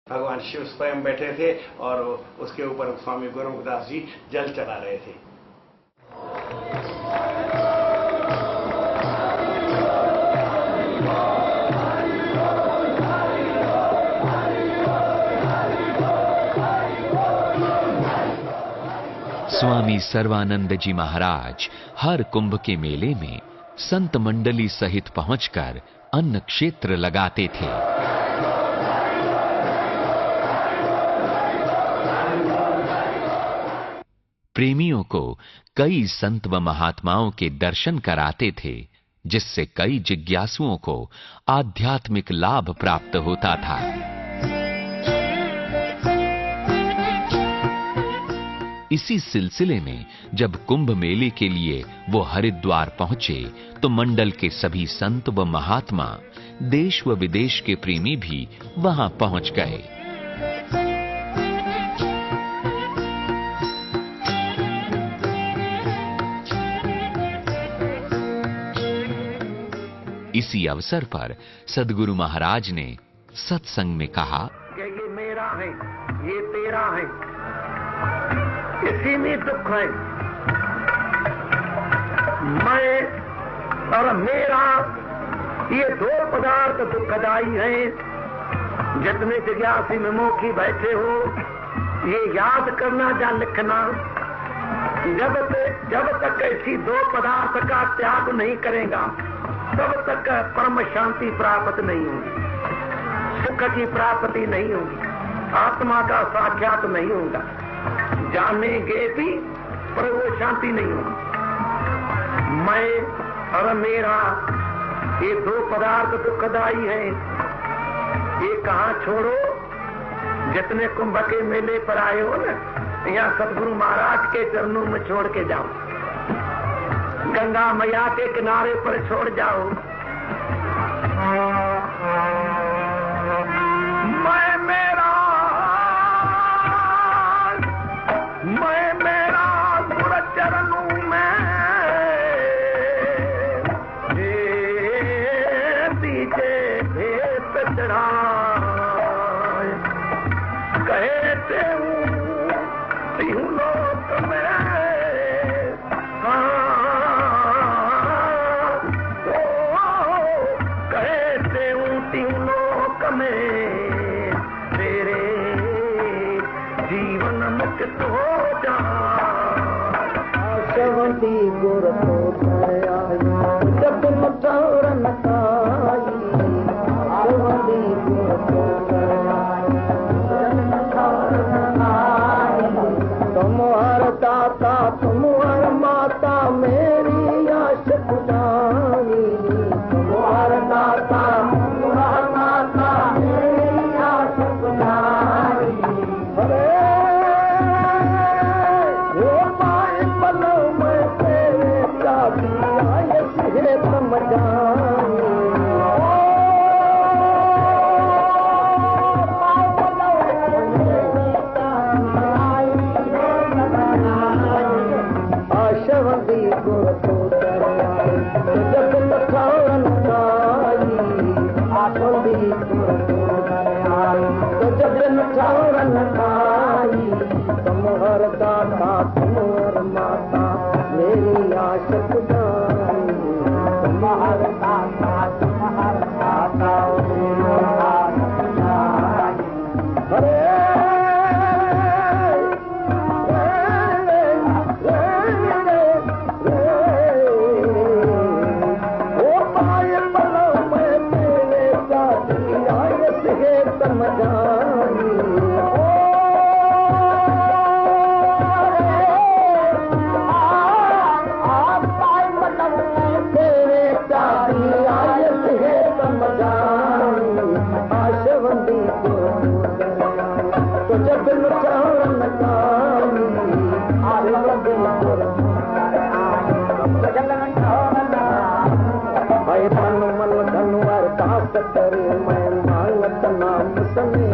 भगवान शिव स्वयं बैठे थे और उसके ऊपर स्वामी गुरुमुखदास जी जल चला रहे थे। स्वामी सर्वानंद जी महाराज हर कुंभ के मेले में संत मंडली सहित पहुंचकर अन्न क्षेत्र लगाते थे। प्रेमियों को कई संत व महात्माओं के दर्शन कराते थे, जिससे कई जिज्ञासुओं को आध्यात्मिक लाभ प्राप्त होता था। इसी सिलसिले में जब कुंभ मेले के लिए वो हरिद्वार पहुंचे तो मंडल के सभी संत व महात्मा, देश व विदेश के प्रेमी भी वहां पहुंच गए। इसी अवसर पर सद्गुरु महाराज ने सत्संग में कहा कि ये मेरा है, ये तेरा है, इसी में दुख है। मैं और मेरा ये दो पदार्थ दुखदाई हैं। जितने जिज्ञासी विमुखी बैठे हो, ये याद करना या लिखना, जब तक ऐसी दो पदार्थ का त्याग नहीं करेगा तब तक परम शांति प्राप्त नहीं होगी, सुख की प्राप्ति नहीं होगी, आत्मा का साक्षात नहीं होगा। जानेंगे भी पर वो शांति नहीं होगी। मैं और मेरा ये दो पदार्थ दुखदाई हैं। ये कहाँ छोड़ो, जितने कुंभ के मेले पर आए हो ना, यहाँ सतगुरु महाराज के चरणों में छोड़ के जाओ, गंगा मैया के किनारे पर छोड़ जाओ। मैं मेरा गुरु चरणों में दीजे भेंट चढ़ाए, कहते हूँ लोक में तेरे जीवन मुक्त हो जा। आशवंती गुर तो जब मुठौरन खाई, आशवंती गुर तो तुम हर दाता तुम हर माता मेरी आश पुजानी, तुम हर दाता मैं मांगत नाम सने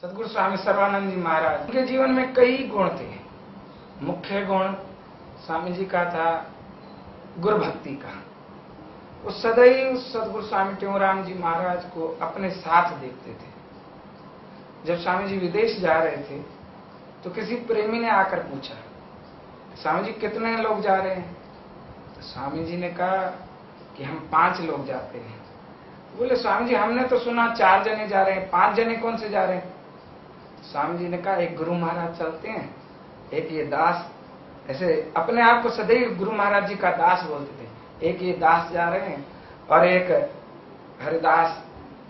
सदगुरु स्वामी सर्वानंद जी महाराज के जीवन में कई गुण थे। मुख्य गुण स्वामी जी का था गुरु भक्ति का। वो सदैव सदगुरु स्वामी टेऊराम जी महाराज को अपने साथ देखते थे। जब स्वामी जी विदेश जा रहे थे तो किसी प्रेमी ने आकर पूछा, स्वामी जी कितने लोग जा रहे हैं? तो स्वामी जी ने कहा कि हम 5 लोग जाते हैं। बोले स्वामी जी हमने तो सुना 4 जने जा रहे हैं, 5 जने कौन से जा रहे हैं? स्वामी जी ने कहा एक गुरु महाराज चलते हैं, एक ये दास, ऐसे अपने आप को सदैव गुरु महाराज जी का दास बोलते थे। एक ये दास जा रहे हैं और एक हरिदास,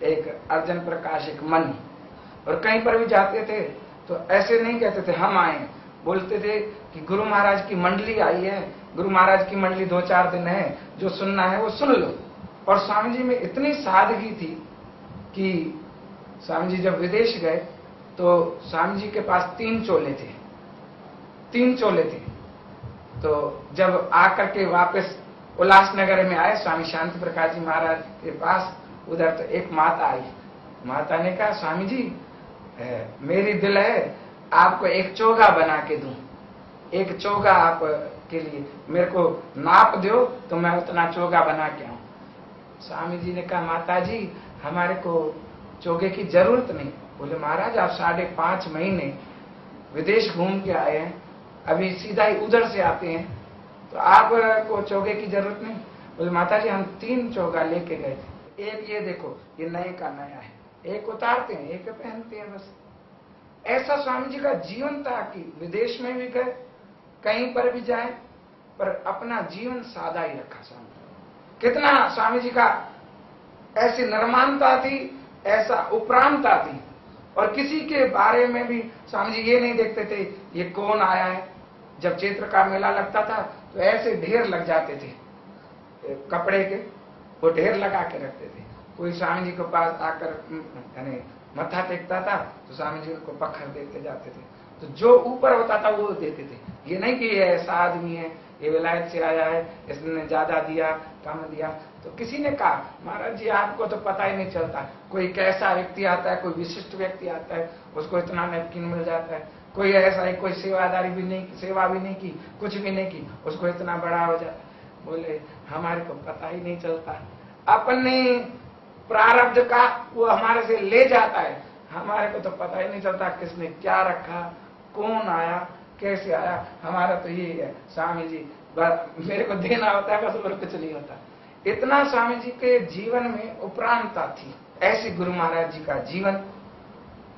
एक अर्जन प्रकाश, एक मनी। और कहीं पर भी जाते थे तो ऐसे नहीं कहते थे हम आए, बोलते थे कि गुरु महाराज की मंडली आई है, गुरु महाराज की मंडली 2-4 दिन है, जो सुनना है वो सुन लो। और स्वामी जी में इतनी सादगी थी कि स्वामी जी जब विदेश गए तो स्वामी जी के पास 3 चोले थे, 3 चोले थे। तो जब आकर के वापस उल्लासनगर में आए स्वामी शांति प्रकाश जी महाराज के पास, उधर तो एक माता आई। माता ने कहा स्वामी जी मेरी दिल है आपको एक चोगा बना के दूं, एक चोगा आप के लिए मेरे को नाप दो तो मैं उतना चोगा बना के आऊं। स्वामी जी ने कहा माता जी हमारे को चोगे की जरूरत नहीं। बोले महाराज आप 5.5 महीने विदेश घूम के आए हैं, अभी सीधा ही उधर से आते हैं, तो आपको चोगे की जरूरत नहीं। बोले माता जी हम 3 चोगा लेके गए थे, एक ये देखो ये नए का नया है, एक उतारते हैं एक पहनते हैं बस। ऐसा स्वामी जी का जीवन था कि विदेश में भी गए, कहीं पर भी जाए, पर अपना जीवन सादा ही रखा स्वामी। कितना स्वामी जी का ऐसी नर्मानता थी, ऐसा उपरामता थी। और किसी के बारे में भी स्वामी जी ये नहीं देखते थे ये कौन आया है। जब चैत्र का मेला लगता था तो ऐसे ढेर लग जाते थे कपड़े के, वो ढेर लगा के रखते थे। कोई स्वामी जी के पास आकर यानी मत्था टेकता था तो स्वामी जी उनको पत्थर देते जाते थे, तो जो ऊपर होता था वो देते थे। ये नहीं कि ये ऐसा आदमी है, ये विलायत से आया है, इसने ज्यादा दिया कम दिया। तो किसी ने कहा महाराज जी आपको तो पता ही नहीं चलता, कोई कैसा व्यक्ति आता है, कोई विशिष्ट व्यक्ति आता है, उसको इतना नैपकिन मिल जाता है। कोई ऐसा है कोई सेवादारी भी नहीं, सेवा भी नहीं की, कुछ भी नहीं की, उसको इतना बड़ा हो जाता है। बोले हमारे को पता ही नहीं चलता, अपने प्रारब्ध का वो हमारे से ले जाता है, हमारे को तो पता ही नहीं चलता किसने क्या रखा, कौन आया, कैसे आया। हमारा तो यही है स्वामी जी मेरे को देना होता है बस, और कुछ नहीं होता। इतना स्वामी जी के जीवन में उपरांता थी। ऐसे गुरु महाराज जी का जीवन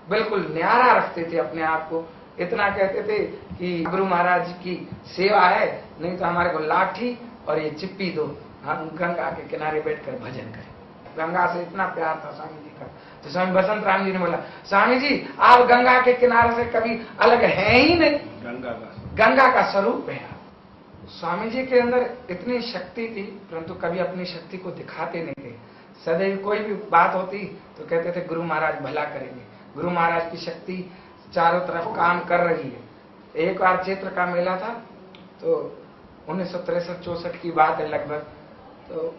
बिल्कुल न्यारा रखते थे अपने आप को। इतना कहते थे कि गुरु महाराज जी की सेवा है, नहीं तो हमारे को लाठी और ये चिप्पी दो, हम गंगा के किनारे बैठकर भजन करें। गंगा से इतना प्यार था स्वामी जी का। तो स्वामी बसंत राम जी ने बोला, स्वामी जी आप गंगा के किनारे से कभी अलग हैं ही नहीं, गंगा का स्वरूप है। स्वामी जी के अंदर इतनी शक्ति थी, परंतु कभी अपनी शक्ति को दिखाते नहीं थे। सदैव कोई भी बात होती तो कहते थे गुरु महाराज भला करेंगे, गुरु महाराज की शक्ति चारों तरफ काम कर रही है। एक बार चैत्र का मेला था, तो 1963-64 की बात है लगभग। तो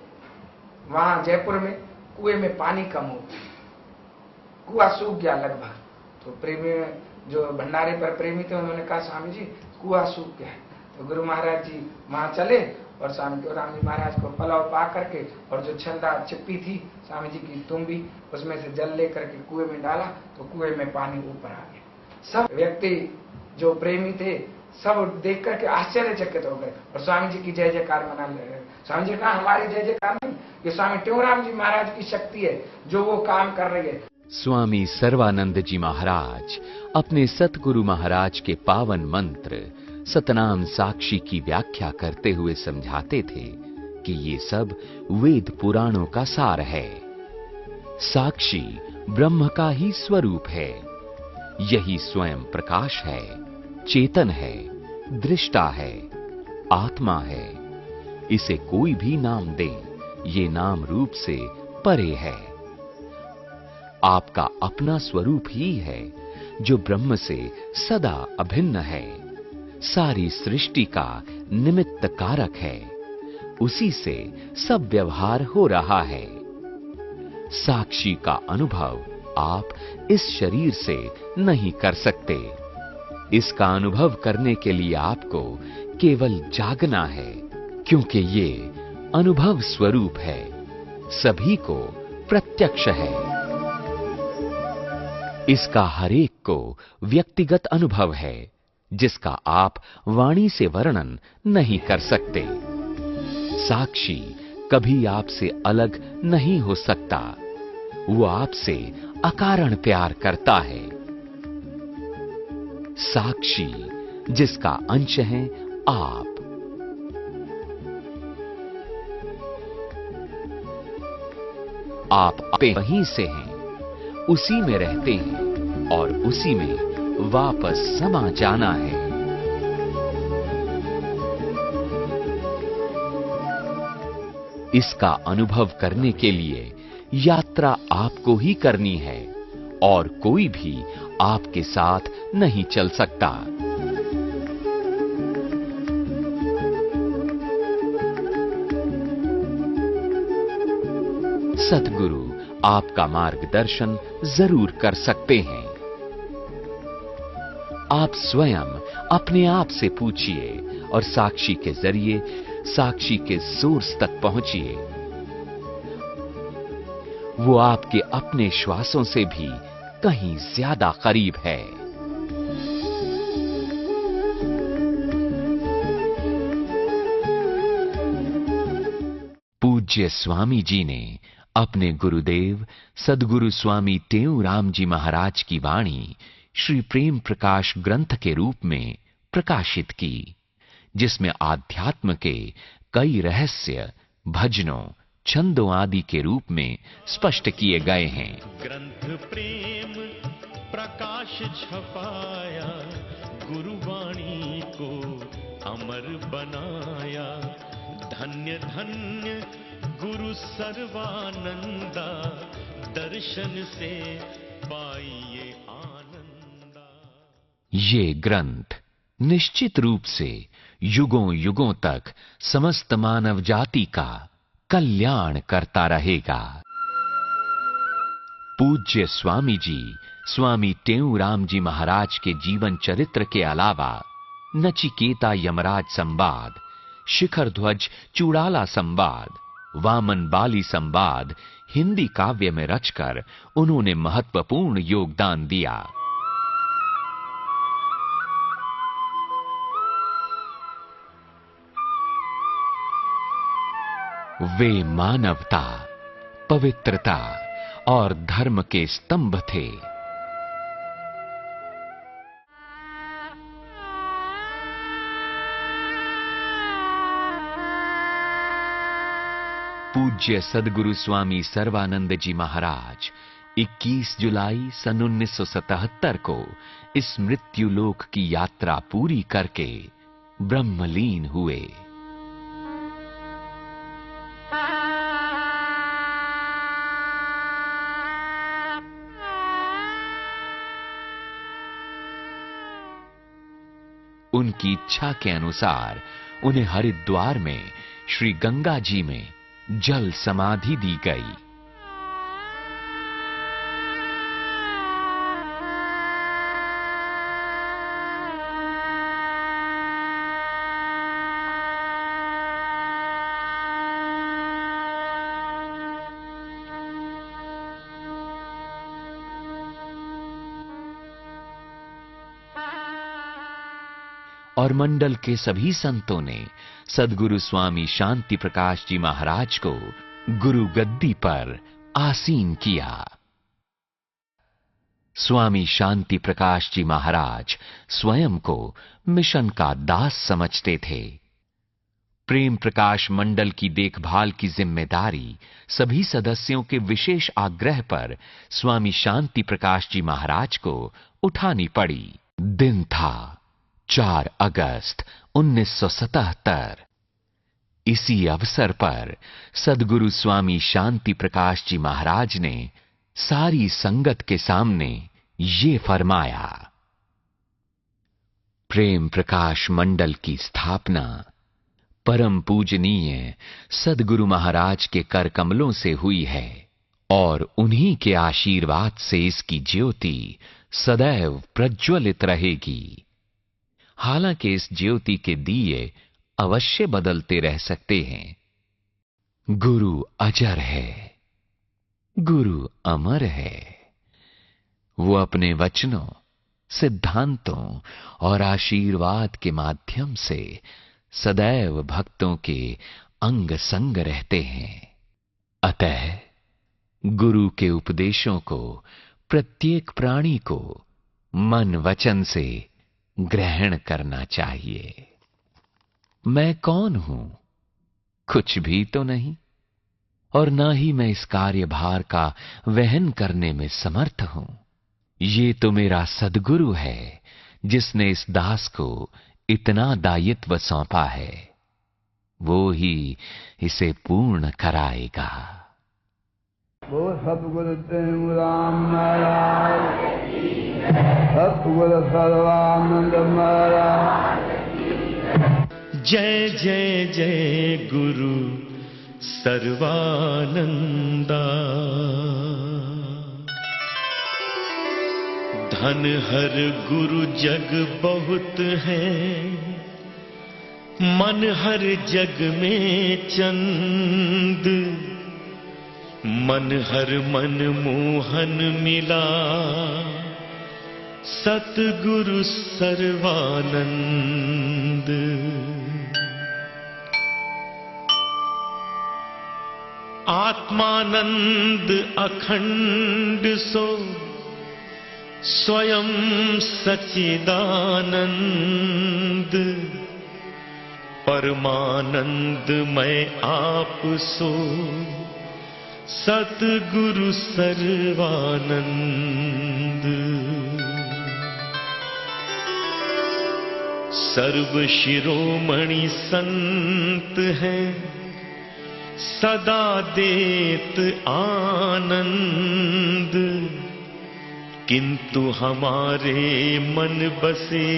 वहां जयपुर में कुएं में पानी कम हो, कुआं सूख गया लगभग। तो प्रेमी जो भंडारे पर प्रेमी थे उन्होंने कहा स्वामी जी कुआं सूख गया है। तो गुरु महाराज जी वहां चले और स्वामी राम जी महाराज को पलाव पा करके और जो छंदा चिप्पी थी स्वामी जी की तुम्बी, उसमें से जल लेकर के कुएं में डाला तो कुएं में पानी ऊपर आ गया। सब व्यक्ति जो प्रेमी थे सब देख करके आश्चर्यचकित हो गए और स्वामी जी की जय जयकार मना ले। स्वामी जी कहा हमारी जय जयकार नहीं, ये स्वामी टेऊराम जी महाराज की शक्ति है जो वो काम कर रही है। स्वामी सर्वानंद जी महाराज अपने सतगुरु महाराज के पावन मंत्र सतनाम साक्षी की व्याख्या करते हुए समझाते थे कि ये सब वेद पुराणों का सार है। साक्षी ब्रह्म का ही स्वरूप है, यही स्वयं प्रकाश है, चेतन है, दृष्टा है, आत्मा है। इसे कोई भी नाम दे, ये नाम रूप से परे है। आपका अपना स्वरूप ही है जो ब्रह्म से सदा अभिन्न है, सारी सृष्टि का निमित्त कारक है, उसी से सब व्यवहार हो रहा है। साक्षी का अनुभव आप इस शरीर से नहीं कर सकते। इसका अनुभव करने के लिए आपको केवल जागना है, क्योंकि ये अनुभव स्वरूप है, सभी को प्रत्यक्ष है। इसका हरेक को व्यक्तिगत अनुभव है, जिसका आप वाणी से वर्णन नहीं कर सकते। साक्षी कभी आपसे अलग नहीं हो सकता, वो आपसे अकारण प्यार करता है। साक्षी जिसका अंश है आप। आप वहीं से हैं, उसी में रहते हैं और उसी में वापस समा जाना है। इसका अनुभव करने के लिए यात्रा आपको ही करनी है और कोई भी आपके साथ नहीं चल सकता। सतगुरु आपका मार्गदर्शन जरूर कर सकते हैं। आप स्वयं अपने आप से पूछिए और साक्षी के जरिए साक्षी के सोर्स तक पहुंचिए। वो आपके अपने श्वासों से भी कहीं ज्यादा करीब है। पूज्य स्वामी जी ने अपने गुरुदेव सद्गुरु स्वामी टेऊराम जी महाराज की वाणी श्री प्रेम प्रकाश ग्रंथ के रूप में प्रकाशित की, जिसमें आध्यात्म के कई रहस्य भजनों छंदों आदि के रूप में स्पष्ट किए गए हैं। ग्रंथ प्रेम प्रकाश छपाया, गुरुवाणी को अमर बनाया। धन्य धन्य गुरु सर्वानंदा, दर्शन से पाइए आनंदा। ये ग्रंथ निश्चित रूप से युगों युगों तक समस्त मानव जाति का कल्याण करता रहेगा। पूज्य स्वामी जी स्वामी टेऊराम जी महाराज के जीवन चरित्र के अलावा नचिकेता यमराज संवाद, शिखर ध्वज चूड़ाला संवाद, वामन बाली संवाद हिंदी काव्य में रचकर उन्होंने महत्वपूर्ण योगदान दिया। वे मानवता, पवित्रता और धर्म के स्तंभ थे। पूज्य सद्गुरु स्वामी सर्वानंद जी महाराज 21 जुलाई सन 1977 को इस मृत्यु लोक की यात्रा पूरी करके ब्रह्मलीन हुए। उनकी इच्छा के अनुसार उन्हें हरिद्वार में श्री गंगा जी में जल समाधि दी गई। और मंडल के सभी संतों ने सद्गुरु स्वामी शांति प्रकाश जी महाराज को गुरु गद्दी पर आसीन किया। स्वामी शांति प्रकाश जी महाराज स्वयं को मिशन का दास समझते थे। प्रेम प्रकाश मंडल की देखभाल की जिम्मेदारी सभी सदस्यों के विशेष आग्रह पर स्वामी शांति प्रकाश जी महाराज को उठानी पड़ी। दिन था 4 अगस्त 1977। इसी अवसर पर सद्गुरु स्वामी शांति प्रकाश जी महाराज ने सारी संगत के सामने ये फरमाया। प्रेम प्रकाश मंडल की स्थापना परम पूजनीय सद्गुरु महाराज के कर कमलों से हुई है और उन्हीं के आशीर्वाद से इसकी ज्योति सदैव प्रज्वलित रहेगी। हालांकि इस ज्योति के दिए अवश्य बदलते रह सकते हैं। गुरु अजर है, गुरु अमर है। वो अपने वचनों, सिद्धांतों और आशीर्वाद के माध्यम से सदैव भक्तों के अंग संग रहते हैं। अतः गुरु के उपदेशों को प्रत्येक प्राणी को मन वचन से ग्रहण करना चाहिए। मैं कौन हूं? कुछ भी तो नहीं, और ना ही मैं इस कार्यभार का वहन करने में समर्थ हूं। ये तो मेरा सद्गुरु है जिसने इस दास को इतना दायित्व सौंपा है। वो ही इसे पूर्ण कराएगा। वो सतगुरु प्रेम राम महाराज, सतगुरु सर्वानंद महाराज। जय जय जय गुरु सर्वानंदा। धन हर गुरु जग बहुत है, मन हर जग में चंद। मन हर मन मोहन मिला, सतगुरु सर्वानंद। आत्मानंद अखंड सो, स्वयं सच्चिदानंद। परमानंद मैं आप सो, सतगुरु सर्वानंद। सर्व शिरोमणि संत है, सदा देत आनंद। किंतु हमारे मन बसे